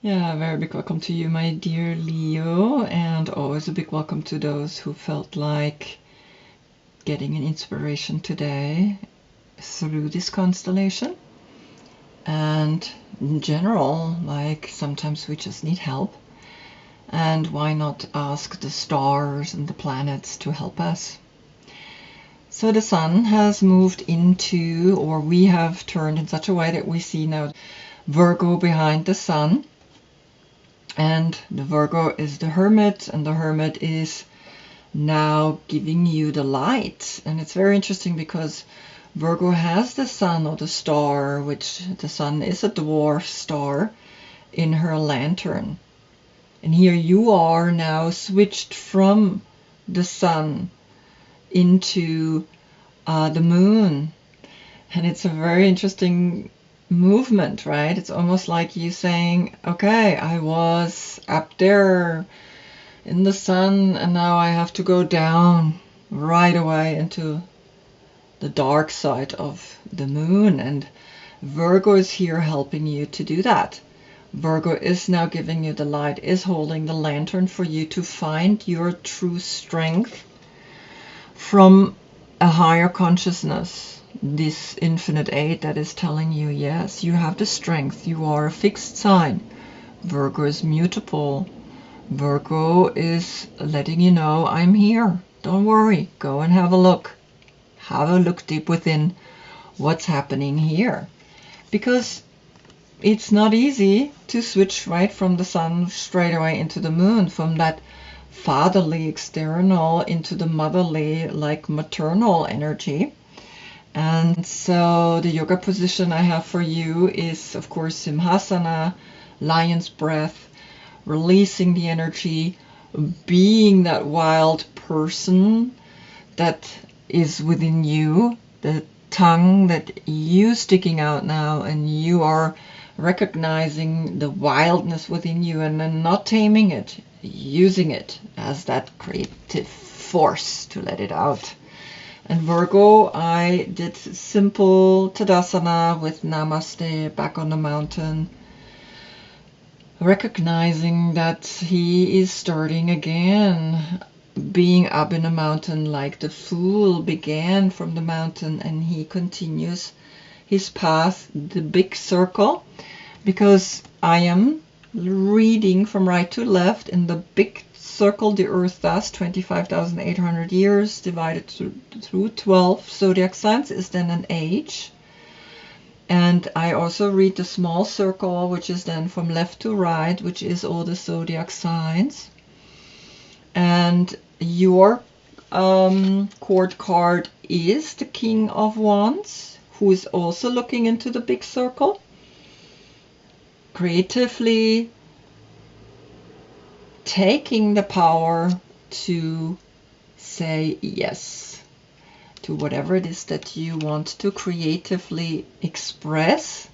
Yeah, very big welcome to you, my dear Leo, and always a big welcome to those who felt like getting an inspiration today through this constellation. And in general, like sometimes we just need help, and why not ask the stars and the planets to help us? So the sun has moved into, or we have turned in such a way that we see now Virgo behind the sun. And the Virgo is the Hermit, and the Hermit is now giving you the light. And it's very interesting because Virgo has the sun or the star, which the sun is a dwarf star, in her lantern. And here you are now switched from the sun into the moon. And it's a very interesting movement, right? It's almost like you saying, okay, I was up there in the sun and now I have to go down right away into the dark side of the moon. And Virgo is here helping you to do that. Virgo is now giving you the light, is holding the lantern for you to find your true strength from a higher consciousness. This infinite eight that is telling you, yes, you have the strength, you are a fixed sign. Virgo is mutable. Virgo is letting you know, I'm here. Don't worry, go and have a look. Have a look deep within what's happening here. Because it's not easy to switch right from the sun straight away into the moon, from that fatherly external into the motherly, like maternal energy. And so the yoga position I have for you is, of course, Simhasana, lion's breath, releasing the energy, being that wild person that is within you, the tongue that you sticking out now, and you are recognizing the wildness within you and then not taming it, using it as that creative force to let it out. And Virgo, I did simple Tadasana with Namaste back on the mountain, recognizing that he is starting again, being up in the mountain like the fool began from the mountain, and he continues his path, the big circle, because I am reading from right to left in the big circle the earth does, 25,800 years divided through 12 zodiac signs is then an age. And I also read the small circle, which is then from left to right, which is all the zodiac signs. And your court card is the King of Wands, who is also looking into the big circle, creatively taking the power to say yes to whatever it is that you want to creatively express.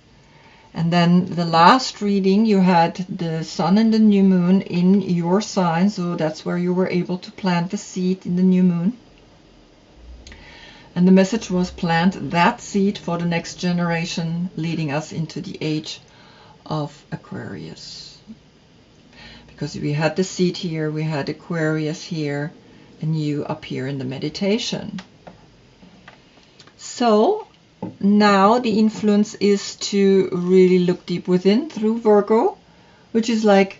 And then the last reading, you had the sun and the new moon in your sign, so that's where you were able to plant the seed in the new moon. And the message was, plant that seed for the next generation, leading us into the age of Aquarius. Because we had the seed here, we had Aquarius here, and you up here in the meditation. So now the influence is to really look deep within through Virgo, which is like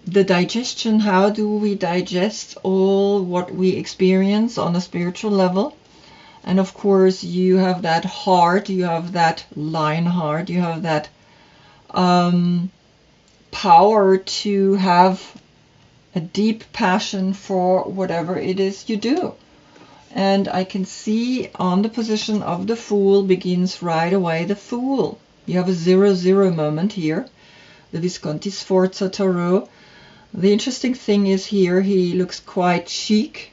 the digestion. How do we digest all what we experience on a spiritual level? And of course, you have that heart, you have that lion heart, you have that power to have a deep passion for whatever it is you do. And I can see on the position of the Fool begins right away the Fool. You have a 0-0 moment here, the Visconti Sforza Tarot. The interesting thing is here he looks quite chic.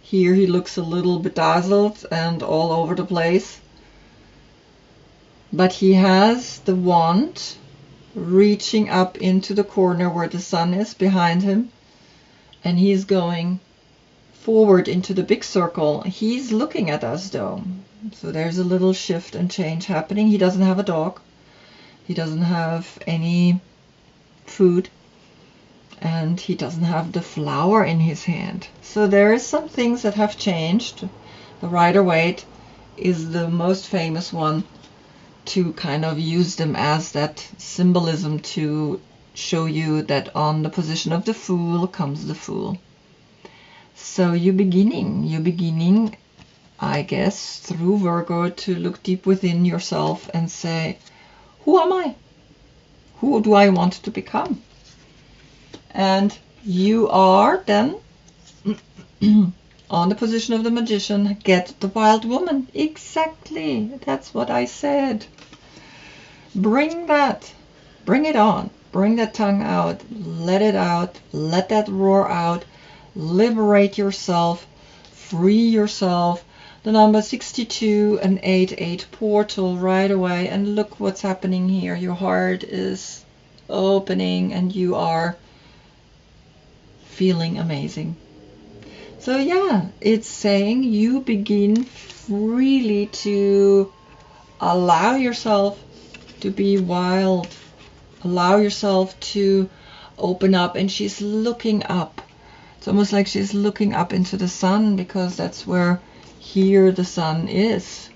Here he looks a little bedazzled and all over the place. But he has the wand reaching up into the corner where the sun is behind him, and he's going forward into the big circle. He's looking at us though, so there's a little shift and change happening. He doesn't have a dog, he doesn't have any food, and he doesn't have the flower in his hand. So there is some things that have changed. The Rider-Waite is the most famous one to kind of use them as that symbolism to show you that on the position of the Fool comes the Fool. So you're beginning, I guess, through Virgo to look deep within yourself and say, who am I? Who do I want to become? And you are then on the position of the Magician, get the Wild Woman. Exactly, that's what I said. Bring that, bring it on, bring that tongue out, let it out, let that roar out, liberate yourself, free yourself. The number 62 and 88 portal right away, and look what's happening here. Your heart is opening and you are feeling amazing. So yeah, it's saying you begin freely to allow yourself to be wild, allow yourself to open up. And she's looking up. It's almost like she's looking up into the sun, because that's where here the sun is.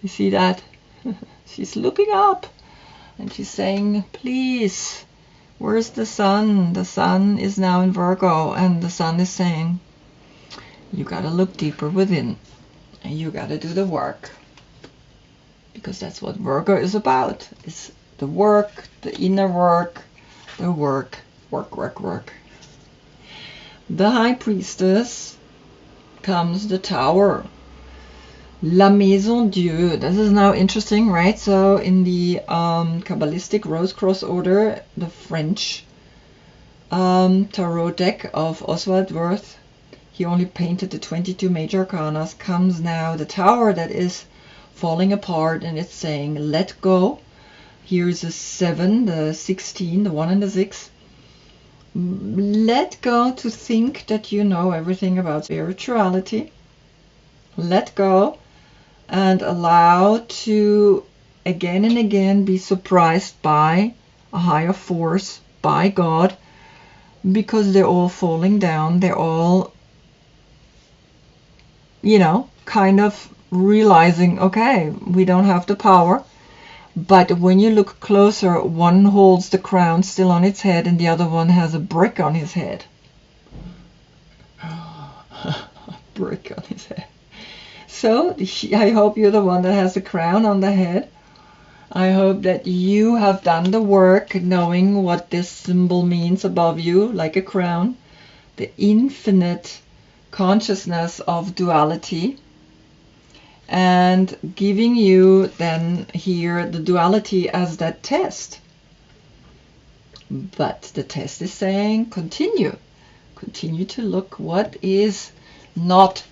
You see that? She's looking up and she's saying, please, where's the sun? The sun is now in Virgo, and the sun is saying, you gotta look deeper within and you gotta do the work, because that's what Virgo is about. It's the work, the inner work, the work. The High Priestess comes the Tower. La Maison Dieu. This is now interesting, right? So in the Kabbalistic Rose Cross Order, the French tarot deck of Oswald Wirth, he only painted the 22 major arcanas, comes now the Tower that is falling apart, and it's saying, let go. Here's the 7, the 16, the 1 and the 6. Let go to think that you know everything about spirituality. Let go and allow to again and again be surprised by a higher force, by God, because they're all falling down. They're all, kind of realizing, okay, we don't have the power. But when you look closer, one holds the crown still on its head and the other one has a brick on his head. A brick on his head. So I hope you're the one that has the crown on the head. I hope that you have done the work knowing what this symbol means above you, like a crown. The infinite consciousness of duality. And giving you then here the duality as that test. But the test is saying continue to look what is not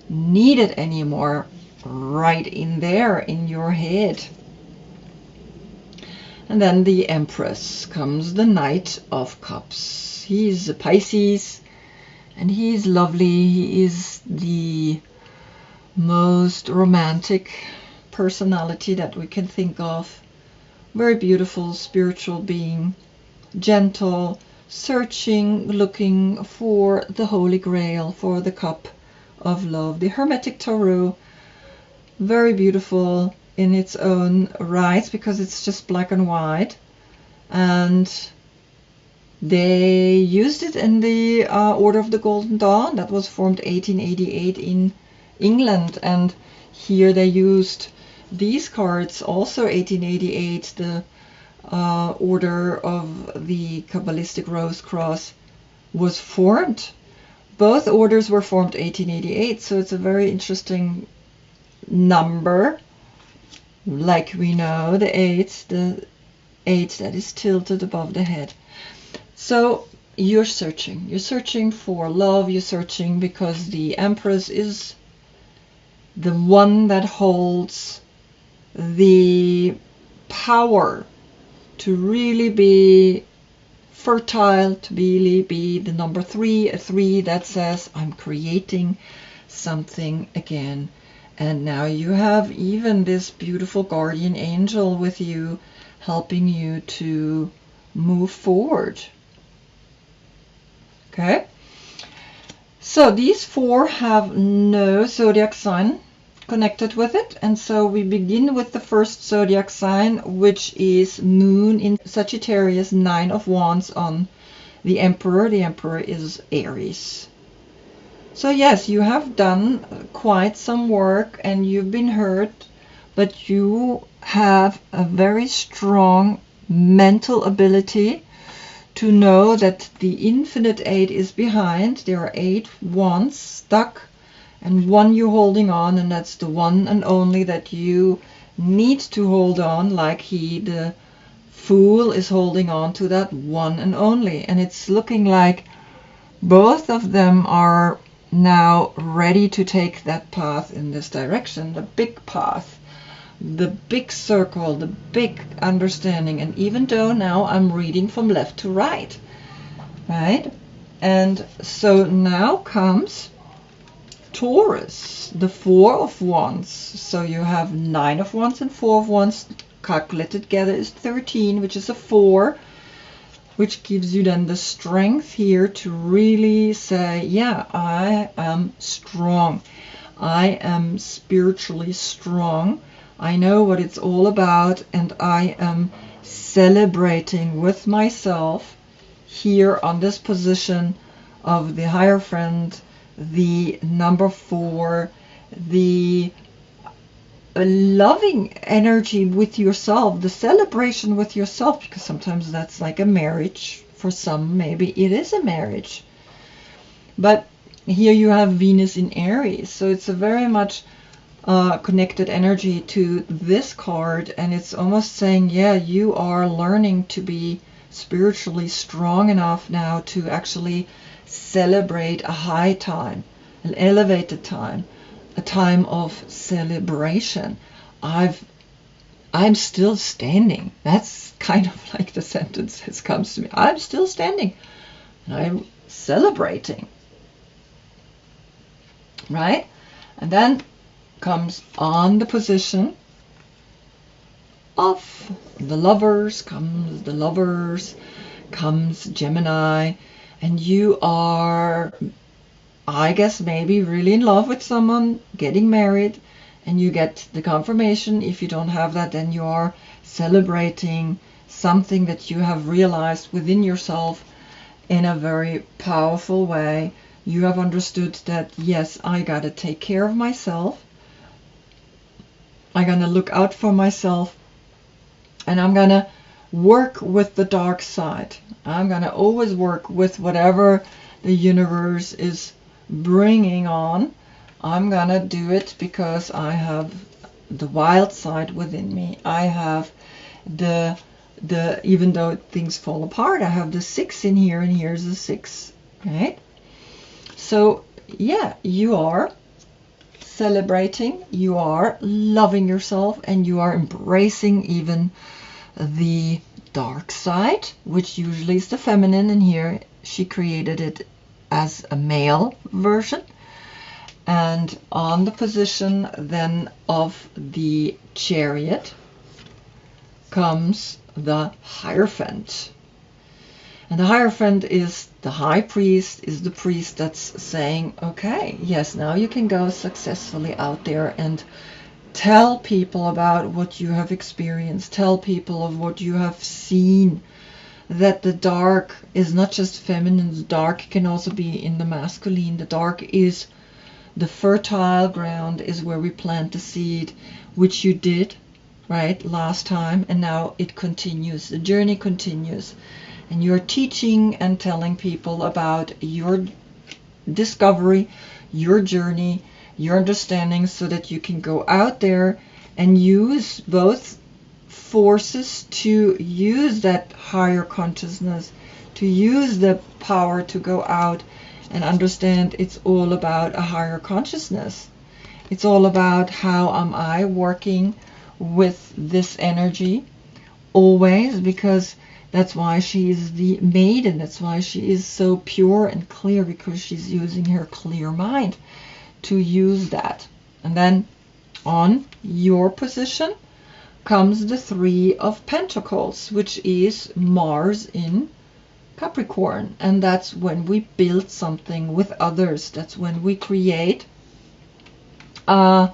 needed anymore right in there in your head. And then the Empress comes, the Knight of Cups. He's a Pisces and he's lovely. He is the most romantic personality that we can think of. Very beautiful spiritual being, gentle, searching, looking for the Holy Grail, for the cup of love. The Hermetic Tarot, very beautiful in its own right, because it's just black and white, and they used it in the Order of the Golden Dawn that was formed 1888 in England, and here they used these cards also 1888. The Order of the Kabbalistic Rose Cross was formed. Both orders were formed 1888, so it's a very interesting number. Like we know, the 8 that is tilted above the head. So you're searching for love, you're searching because the Empress is the one that holds the power to really be fertile, to really be the number 3, a 3 that says, I'm creating something again. And now you have even this beautiful guardian angel with you, helping you to move forward. Okay, so these 4 have no zodiac sign connected with it, and so we begin with the first zodiac sign, which is Moon in Sagittarius, 9 of Wands on the Emperor. The Emperor is Aries. So yes, you have done quite some work and you've been hurt, but you have a very strong mental ability to know that the infinite 8 is behind. There are 8 wands stuck and 1 you're holding on, and that's the one and only that you need to hold on, like he, the Fool, is holding on to that one and only. And it's looking like both of them are now ready to take that path in this direction, the big path, the big circle, the big understanding. And even though now I'm reading from left to right, right? And so now comes Taurus, the 4 of Wands. So you have 9 of Wands and 4 of Wands. Calculated together is 13, which is a 4, which gives you then the strength here to really say, yeah, I am strong. I am spiritually strong. I know what it's all about, and I am celebrating with myself here on this position of the Hierophant, the number 4, the loving energy with yourself, the celebration with yourself, because sometimes that's like a marriage. For some, maybe it is a marriage. But here you have Venus in Aries, so it's a very much connected energy to this card, and it's almost saying, yeah, you are learning to be spiritually strong enough now to actually celebrate a high time, an elevated time, a time of celebration. I'm still standing. That's kind of like the sentence that comes to me. I'm still standing. And I'm celebrating. Right? And then comes on the position of the Lovers, comes Gemini, and you are, I guess, maybe really in love with someone, getting married, and you get the confirmation. If you don't have that, then you are celebrating something that you have realized within yourself in a very powerful way. You have understood that, yes, I gotta take care of myself. I'm gonna look out for myself, and I'm gonna work with the dark side. I'm gonna always work with whatever the universe is bringing on. I'm gonna do it because I have the wild side within me. I have the even though things fall apart, I have the 6 in here, and here's the 6, right? So yeah, you are celebrating, you are loving yourself, and you are embracing even the dark side, which usually is the feminine, and here she created it as a male version. And on the position then of the Chariot comes the Hierophant. And the Hierophant is the high priest, is the priest that's saying, okay, yes, now you can go successfully out there and tell people about what you have experienced, tell people of what you have seen, that the dark is not just feminine, the dark can also be in the masculine. The dark is the fertile ground, is where we plant the seed, which you did, right, last time, and now it continues. The journey continues. And you're teaching and telling people about your discovery, your journey, your understanding, so that you can go out there and use both forces to use that higher consciousness, to use the power to go out and understand it's all about a higher consciousness. It's all about how am I working with this energy always, because that's why she is the maiden. That's why she is so pure and clear, because she's using her clear mind to use that. And then on your position comes the Three of Pentacles, which is Mars in Capricorn. And that's when we build something with others. That's when we create a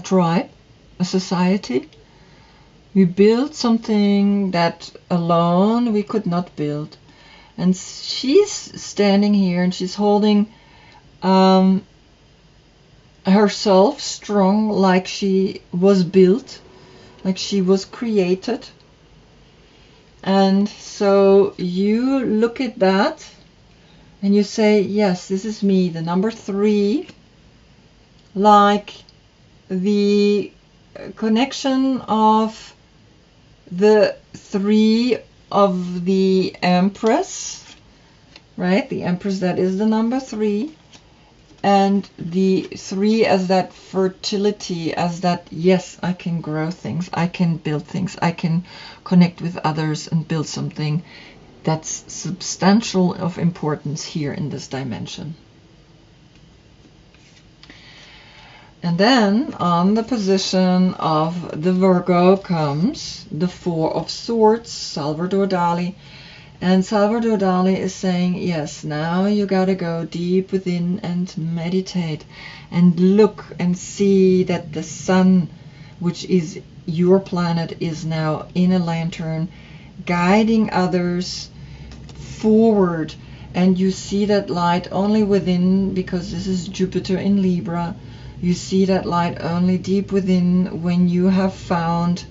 tribe, a society. We build something that alone we could not build. And she's standing here and she's holding herself strong, like she was built, like she was created. And so you look at that and you say, yes, this is me, the number 3, like the connection of the 3 of the Empress, right? The Empress, that is the number 3. And the 3 as that fertility, as that, yes, I can grow things, I can build things, I can connect with others and build something that's substantial of importance here in this dimension. And then on the position of the Virgo comes the 4 of Swords, Salvador Dali. And Salvador Dali is saying, yes, now you gotta go deep within and meditate and look and see that the sun, which is your planet, is now in a lantern guiding others forward. And you see that light only within, because this is Jupiter in Libra. You see that light only deep within when you have found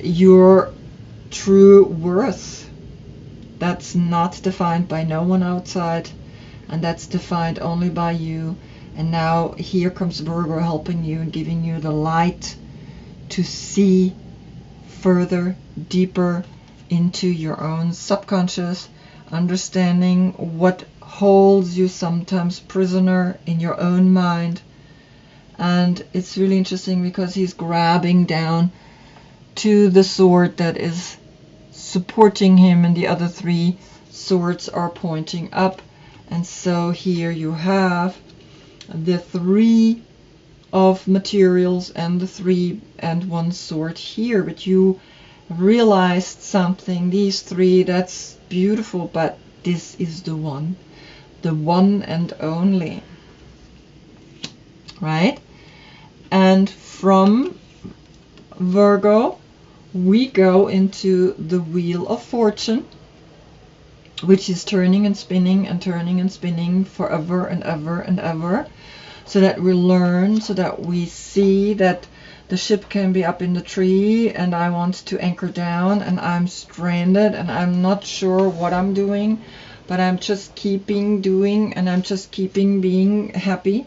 your true worth. That's not defined by no one outside, and that's defined only by you. And now here comes Virgo helping you and giving you the light to see further, deeper into your own subconscious, understanding what holds you sometimes prisoner in your own mind. And it's really interesting because he's grabbing down to the sword that is supporting him, and the other 3 swords are pointing up. And so here you have the 3 of materials and the 3 and 1 sword here. But you realized something, these 3, that's beautiful, but this is the one and only, right? And from Virgo we go into the Wheel of Fortune, which is turning and spinning and turning and spinning forever and ever and ever, so that we learn, so that we see that the ship can be up in the tree and I want to anchor down and I'm stranded and I'm not sure what I'm doing, but I'm just keeping doing and I'm just keeping being happy,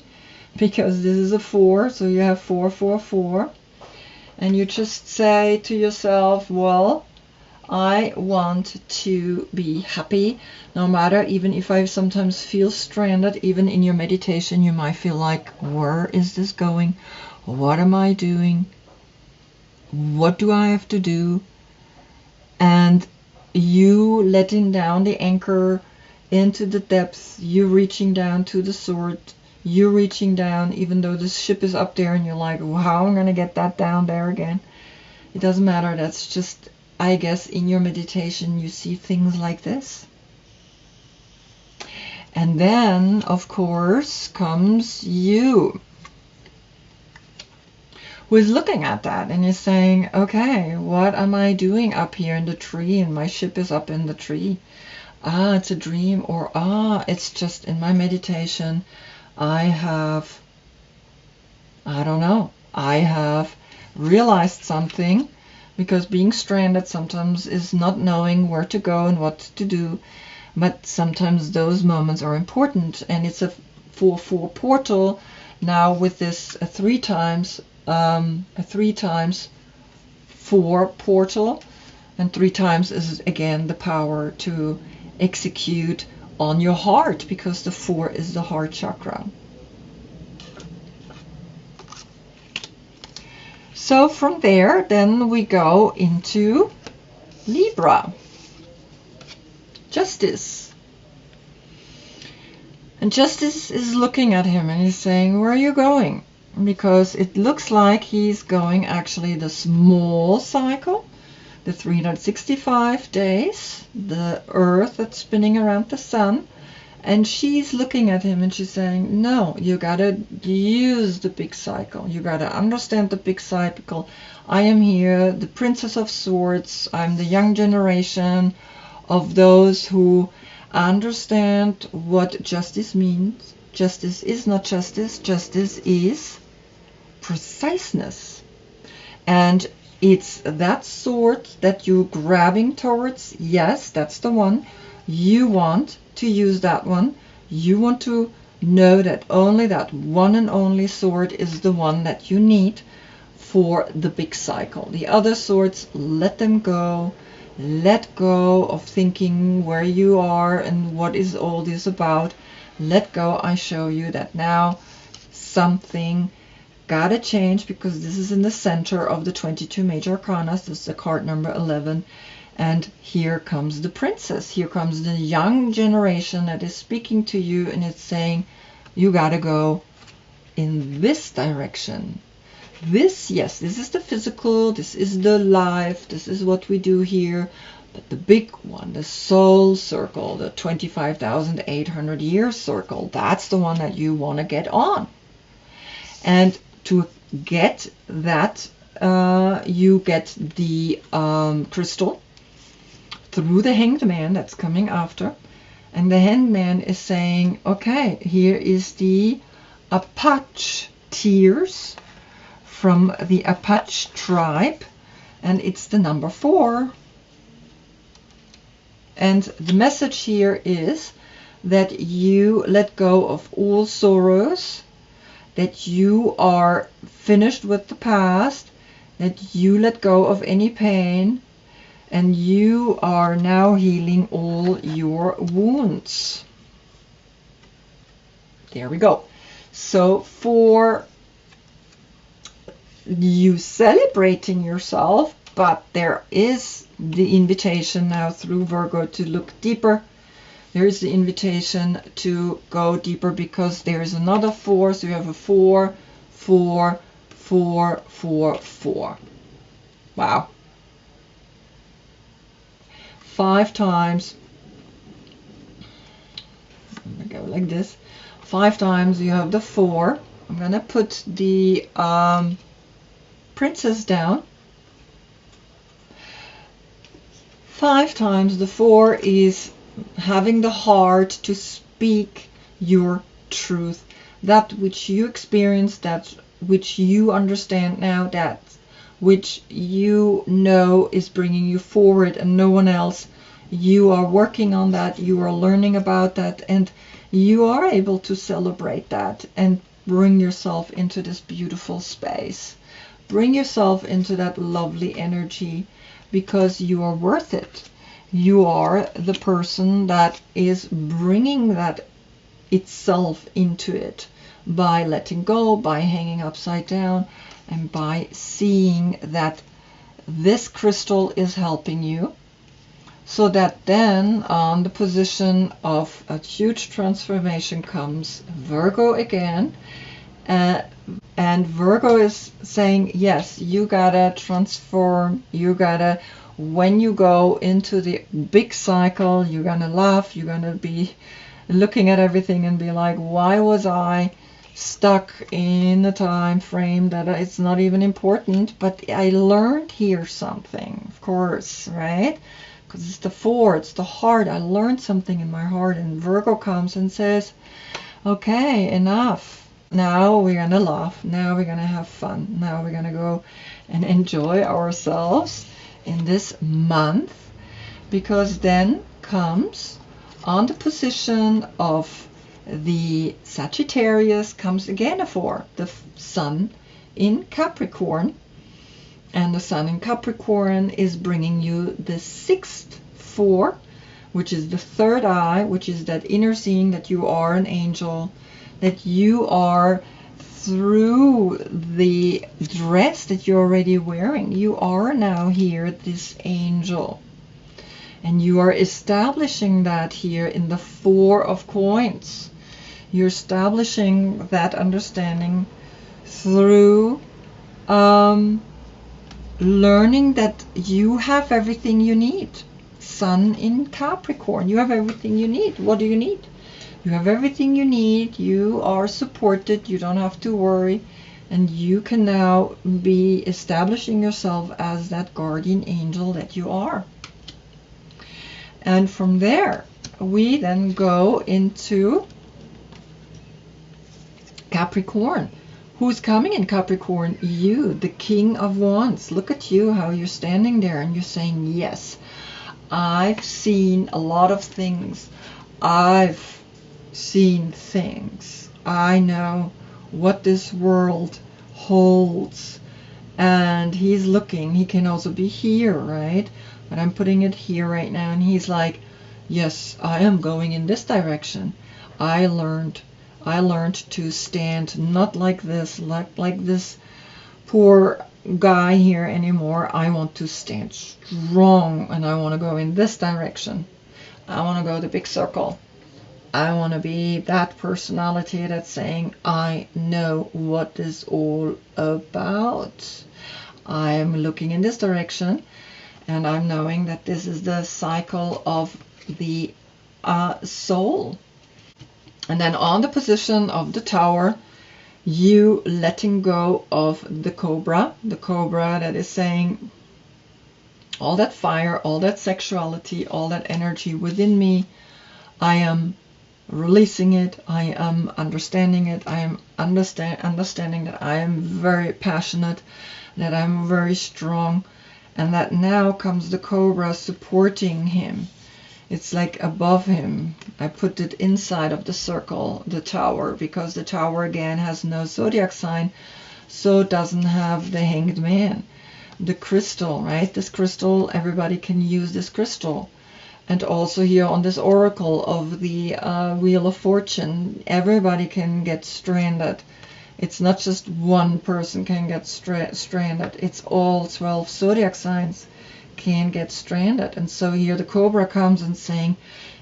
because this is a 4, so you have 4, 4, 4. And you just say to yourself, well, I want to be happy, no matter, even if I sometimes feel stranded. Even in your meditation, you might feel like, where is this going? What am I doing? What do I have to do? And you letting down the anchor into the depths, you reaching down to the sword, you reaching down, even though the ship is up there and you're like, well, how am I going to get that down there again? It doesn't matter. That's just, I guess, in your meditation you see things like this. And then, of course, comes you, who is looking at that and is saying, okay, what am I doing up here in the tree and my ship is up in the tree? Ah, it's a dream, or it's just in my meditation. I have realized something, because being stranded sometimes is not knowing where to go and what to do, but sometimes those moments are important. And it's a 4-4 portal now with this 3 times 4 portal, and 3 times is again the power to execute on your heart, because the 4 is the heart chakra. So from there, then we go into Libra, Justice. And Justice is looking at him and he's saying, where are you going? Because it looks like he's going actually the small cycle, the 365 days, the earth that's spinning around the sun. And she's looking at him and she's saying, no, you gotta use the big cycle. You gotta understand the big cycle. I am here, the Princess of Swords. I'm the young generation of those who understand what justice means. Justice is not justice. Justice is preciseness. And it's that sword that you're grabbing towards. Yes, that's the one. You want to use that one. You want to know that only that one and only sword is the one that you need for the big cycle. The other swords, let them go. Let go of thinking where you are and what is all this about. Let go. I show you that now something gotta change, because this is in the center of the 22 major arcana. This is the card number 11. And here comes the princess. Here comes the young generation that is speaking to you, and it's saying, you gotta go in this direction. This, yes, this is the physical, this is the life, this is what we do here. But the big one, the soul circle, the 25,800 year circle, that's the one that you want to get on. And to get that, you get the crystal through the Hanged Man that's coming after. And the Hanged Man is saying, okay, here is the Apache tears from the Apache tribe, and it's the number 4. And the message here is that you let go of all sorrows, that you are finished with the past, that you let go of any pain, and you are now healing all your wounds. There we go. So for you celebrating yourself, but there is the invitation now through Virgo to look deeper. There is the invitation to go deeper, because there is another 4. So you have a 4, 4, 4, 4, 4. Wow. 5 times. I'm gonna go like this. 5 times you have the 4. I'm gonna put the princess down. 5 times the 4 is having the heart to speak your truth, that which you experience, that which you understand now, that which you know is bringing you forward and no one else. You are working on that, you are learning about that, and you are able to celebrate that and bring yourself into this beautiful space. Bring yourself into that lovely energy, because you are worth it. You are the person that is bringing that itself into it by letting go, by hanging upside down, and by seeing that this crystal is helping you. So that then on the position of a huge transformation comes Virgo again. And Virgo is saying, yes, you gotta transform, you gotta, when you go into the big cycle, you're gonna laugh, you're gonna be looking at everything and be like, why was I stuck in a time frame that it's not even important? But I learned here something, of course, right? Because it's the 4, it's the heart. I learned something in my heart, and Virgo comes and says, okay, enough. Now we're gonna laugh, now we're gonna have fun, now we're gonna go and enjoy ourselves in this month, because then comes on the position of the Sagittarius comes again a 4, the Sun in Capricorn, and the Sun in Capricorn is bringing you the 6th 4, which is the 3rd eye, which is that inner seeing that you are an angel, that you are, through the dress that you're already wearing, you are now here this angel, and you are establishing that here in the 4 of coins. You're establishing that understanding through learning that you have everything you need. Sun in Capricorn, you have everything you need. What do you need? You have everything you need. You are supported. You don't have to worry. And you can now be establishing yourself as that guardian angel that you are. And from there, we then go into Capricorn. Who's coming in Capricorn? You, the King of Wands. Look at you, how you're standing there and you're saying, yes, I've seen a lot of things. I've seen things. I know what this world holds. And he's looking. He can also be here, right? But I'm putting it here right now. And he's like, yes, I am going in this direction. I learned to stand not like this, like this poor guy here anymore. I want to stand strong, and I want to go in this direction. I want to go the big circle. I want to be that personality that's saying, I know what this is all about. I am looking in this direction, and I'm knowing that this is the cycle of the soul. And then on the position of the Tower, you letting go of the Cobra that is saying, all that fire, all that sexuality, all that energy within me, I am releasing it, I am understanding it, I am understanding that I am very passionate, that I'm very strong, and that now comes the Cobra supporting him. It's like above him. I put it inside of the circle, the Tower, because the Tower again has no zodiac sign, so it doesn't have the Hanged Man. The crystal, right? This crystal, everybody can use this crystal. And also here on this oracle of the Wheel of Fortune, everybody can get stranded. It's not just one person can get stranded. It's all 12 zodiac signs can get stranded. And so here the Cobra comes and saying,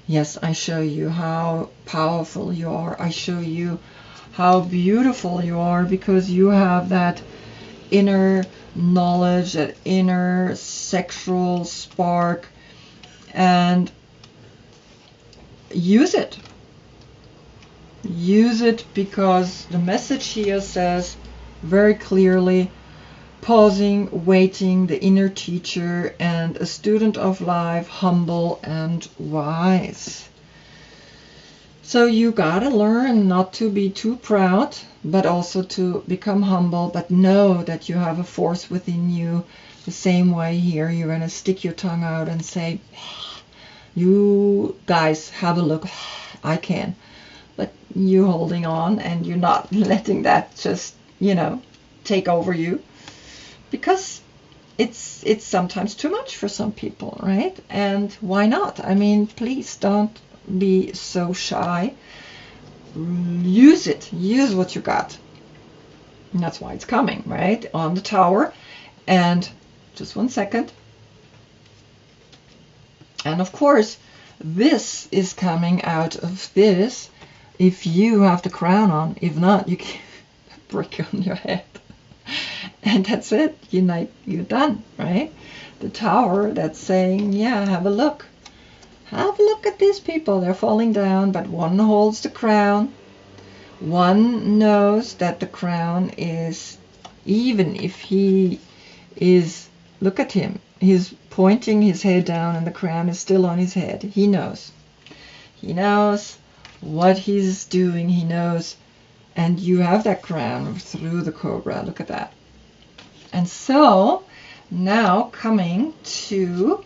yes, I show you how powerful you are. I show you how beautiful you are, because you have that inner knowledge, that inner sexual spark, and use it. Use it, because the message here says very clearly, pausing, waiting, the inner teacher, and a student of life, humble and wise. So you gotta learn not to be too proud, but also to become humble, but know that you have a force within you. The same way here, you're gonna stick your tongue out and say, you guys have a look, I can. But you holding on, and you're not letting that just, take over you. Because it's sometimes too much for some people, right? And why not? I mean, please don't be so shy. Use it. Use what you got. And that's why it's coming, right? On the Tower. And just 1 second. And of course, this is coming out of this if you have the crown on. If not, you can break on your head. And that's it. You're done, right? The Tower that's saying, yeah, have a look. Have a look at these people. They're falling down, but one holds the crown. One knows that the crown is, even if he is, look at him. He's pointing his head down and the crown is still on his head. He knows. He knows what he's doing. He knows. And you have that crown through the Cobra. Look at that. And so, now coming to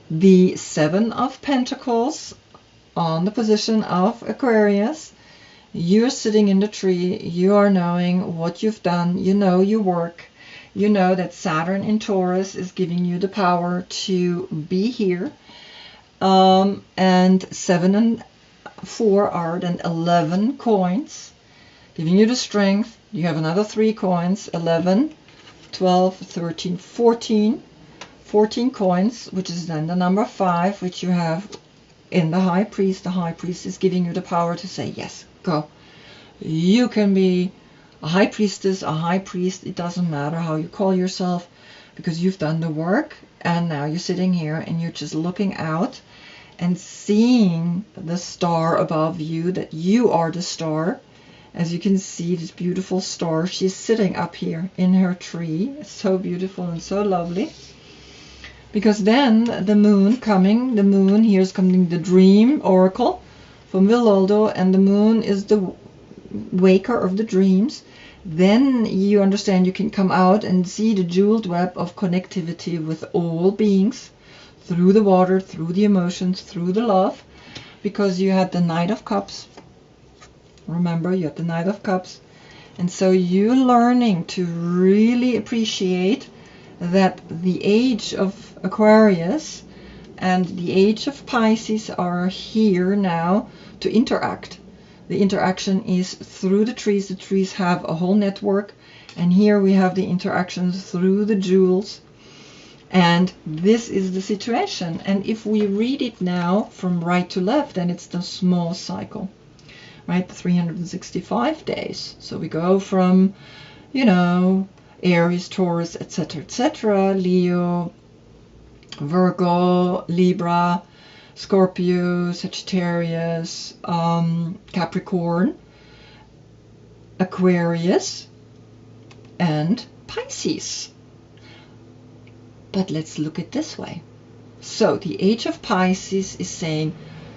the Seven of Pentacles on the position of Aquarius. You're sitting in the tree. You are knowing what you've done. You know your work. You know that Saturn in Taurus is giving you the power to be here. And 7 and 4 are then 11 coins, giving you the strength. You have another 3 coins, 11, 12, 13, 14 coins, which is then the number 5, which you have in the high priest. The high priest is giving you the power to say, yes, go. You can be a high priestess, a high priest. It doesn't matter how you call yourself, because you've done the work. And now you're sitting here and you're just looking out and seeing the star above you, that you are the star. As you can see, this beautiful star, she's sitting up here in her tree. It's so beautiful and so lovely. Because then the moon coming, the moon, here's coming the dream oracle from Villaldo, and the moon is the waker of the dreams. Then you understand you can come out and see the jeweled web of connectivity with all beings, through the water, through the emotions, through the love, because you had the Knight of Cups. Remember, you had the Knight of Cups. And so you're learning to really appreciate that the age of Aquarius and the age of Pisces are here now to interact. The interaction is through the trees. The trees have a whole network, and here we have the interactions through the jewels. And this is the situation. And if we read it now from right to left, then it's the small cycle, right? The 365 days. So we go from, you know, Aries, Taurus, etc., Leo, Virgo, Libra, Scorpio, Sagittarius, Capricorn, Aquarius, and Pisces. But let's look at this way. So the age of Pisces is saying,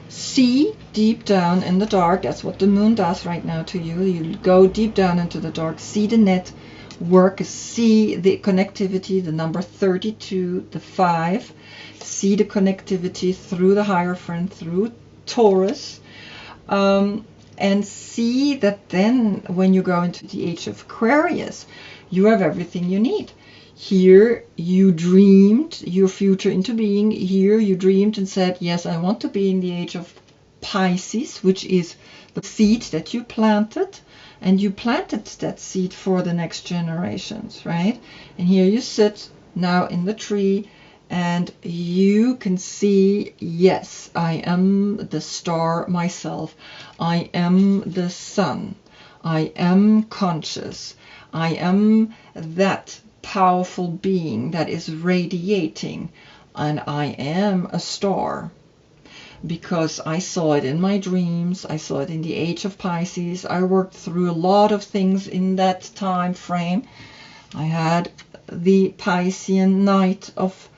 see deep down in the dark. That's what the moon does right now to you. You go deep down into the dark, see the net work, see the connectivity, the number 32, the 5, see the connectivity through the Hierophant, through Taurus, and see that then when you go into the age of Aquarius, you have everything you need. Here you dreamed your future into being. Here you dreamed and said, yes, I want to be in the age of Pisces, which is the seed that you planted. And you planted that seed for the next generations, right? And here you sit now in the tree, and you can see, yes, I am the star myself. I am the sun. I am conscious. I am that powerful being that is radiating, and I am a star. Because I saw it in my dreams, I saw it in the age of Pisces. I worked through a lot of things in that time frame. I had the Piscean Knight of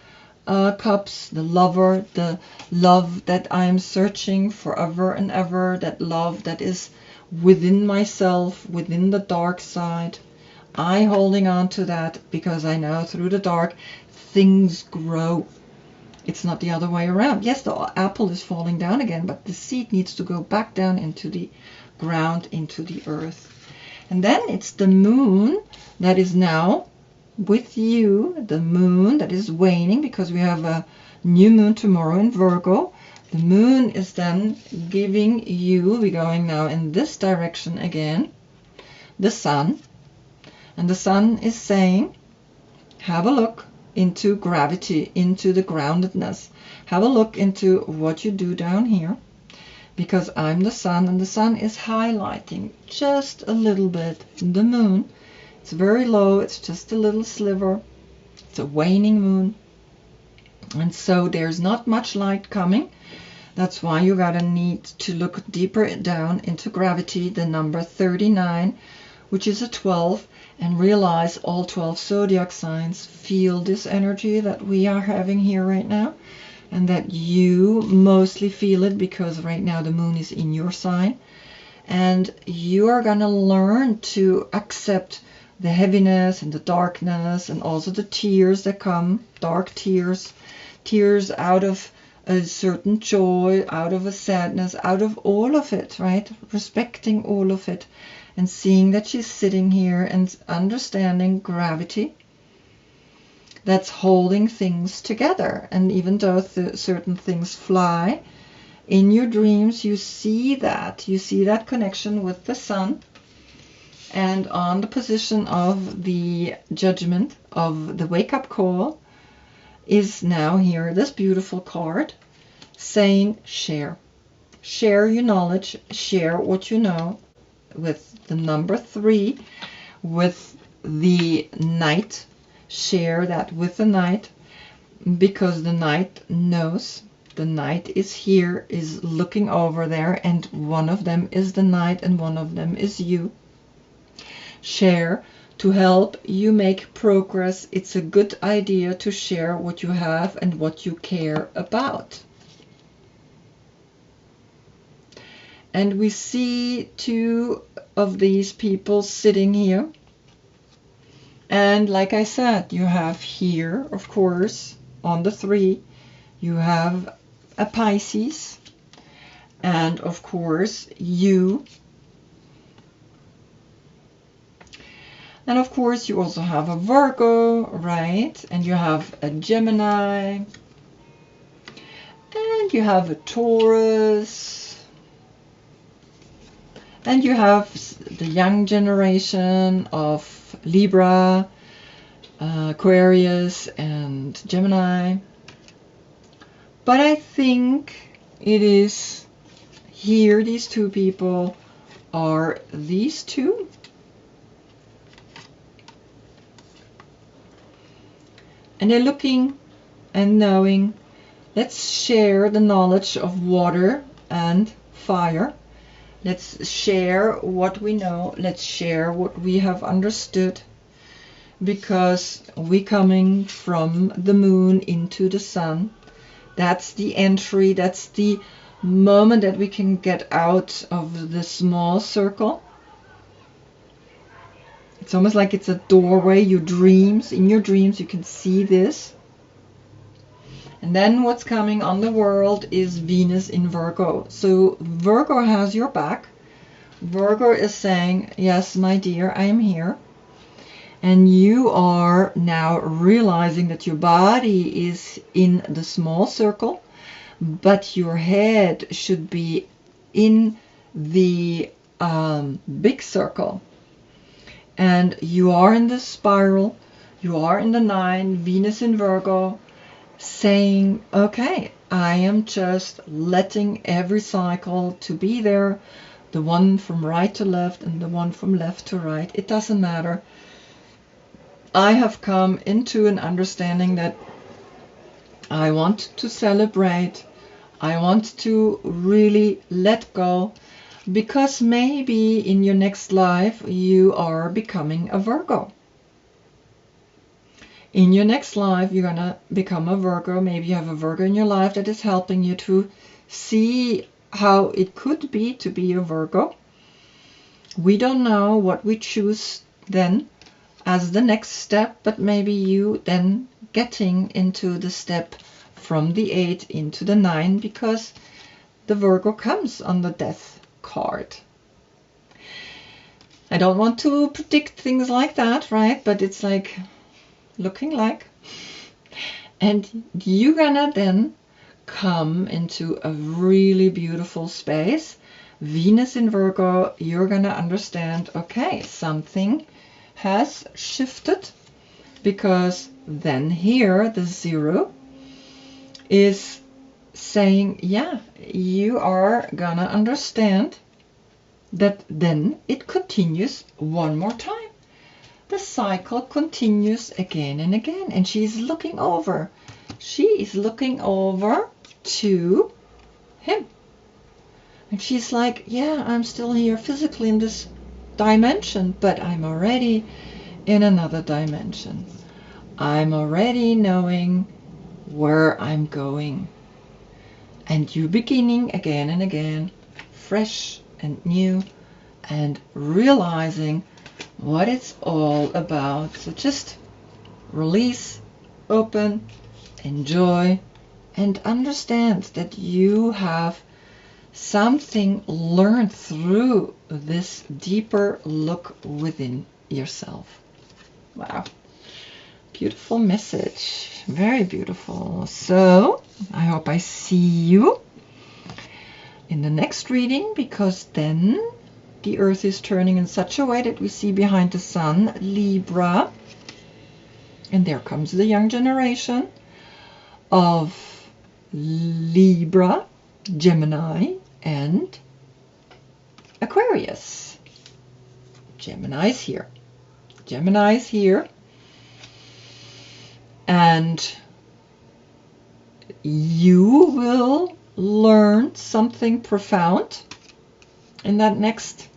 Cups, the lover, the love that I am searching forever and ever, that love that is within myself, within the dark side. I holding on to that because I know through the dark things grow. It's not the other way around. Yes, the apple is falling down again, but the seed needs to go back down into the ground, into the earth. And then it's the moon that is now with you, the moon that is waning, because we have a new moon tomorrow in Virgo. The moon is then giving you, we're going now in this direction again, the sun. And the sun is saying, have a look into gravity, into the groundedness. Have a look into what you do down here, because I'm the sun, and the sun is highlighting just a little bit the moon. It's very low, it's just a little sliver. It's a waning moon, and so there's not much light coming. That's why you gotta need to look deeper down into gravity, the number 39, which is a 12, and realize all 12 zodiac signs feel this energy that we are having here right now, and that you mostly feel it because right now the moon is in your sign. And you are going to learn to accept the heaviness and the darkness, and also the tears that come, dark tears, tears out of a certain joy, out of a sadness, out of all of it, right? Respecting all of it. And seeing that she's sitting here and understanding gravity that's holding things together. And even though certain things fly, in your dreams you see that. You see that connection with the sun. And on the position of the judgment of the wake-up call is now here this beautiful card. saying share. Share your knowledge, share what you know with the number 3, with the Knight. Share that with the Knight, because the Knight knows. The Knight is here, is looking over there, and one of them is the Knight and one of them is you. Share to help you make progress. It's a good idea to share what you have and what you care about. And we see 2 of these people sitting here. And like I said, you have here, of course, on the 3, you have a Pisces. And of course, you. And of course, you also have a Virgo, right? And you have a Gemini. And you have a Taurus. And you have the young generation of Libra, Aquarius, and Gemini. But I think it is here, these 2 people are these 2. And they're looking and knowing, let's share the knowledge of water and fire. Let's share what we know. Let's share what we have understood. Because we're coming from the moon into the sun. That's the entry. That's the moment that we can get out of the small circle. It's almost like it's a doorway. Your dreams, in your dreams, you can see this. And then what's coming on the world is Venus in Virgo. So Virgo has your back. Virgo is saying, yes, my dear, I am here. And you are now realizing that your body is in the small circle, but your head should be in the big circle. And you are in the spiral. You are in the 9, Venus in Virgo, saying, okay, I am just letting every cycle to be there, the one from right to left and the one from left to right. It doesn't matter. I have come into an understanding that I want to celebrate. I want to really let go, because maybe in your next life you are becoming a Virgo. In your next life, you're going to become a Virgo. Maybe you have a Virgo in your life that is helping you to see how it could be to be a Virgo. We don't know what we choose then as the next step, but maybe you then getting into the step from the 8 into the 9, because the Virgo comes on the death card. I don't want to predict things like that, right? But it's like looking like. And you're gonna then come into a really beautiful space. Venus in Virgo, you're gonna understand, okay, something has shifted, because then here the 0 is saying, yeah, you are gonna understand that then it continues one more time. The cycle continues again and again, and she's looking over. She is looking over to him. And she's like, yeah, I'm still here physically in this dimension, but I'm already in another dimension. I'm already knowing where I'm going. And you beginning again and again, fresh and new, and realizing what it's all about. So just release, open, enjoy, and understand that you have something learned through this deeper look within yourself. Wow. Beautiful message. Very beautiful. So I hope I see you in the next reading, because then the earth is turning in such a way that we see behind the sun Libra, and there comes the young generation of Libra, Gemini, and Aquarius. Gemini's here. Gemini's here. And you will learn something profound in that next,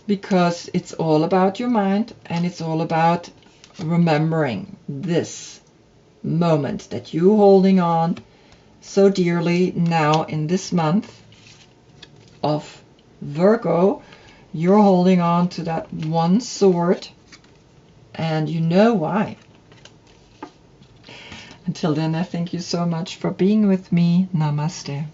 because it's all about your mind, and it's all about remembering this moment that you're holding on so dearly now in this month of Virgo. You're holding on to that one sword, and you know why. Until then, I thank you so much for being with me. Namaste.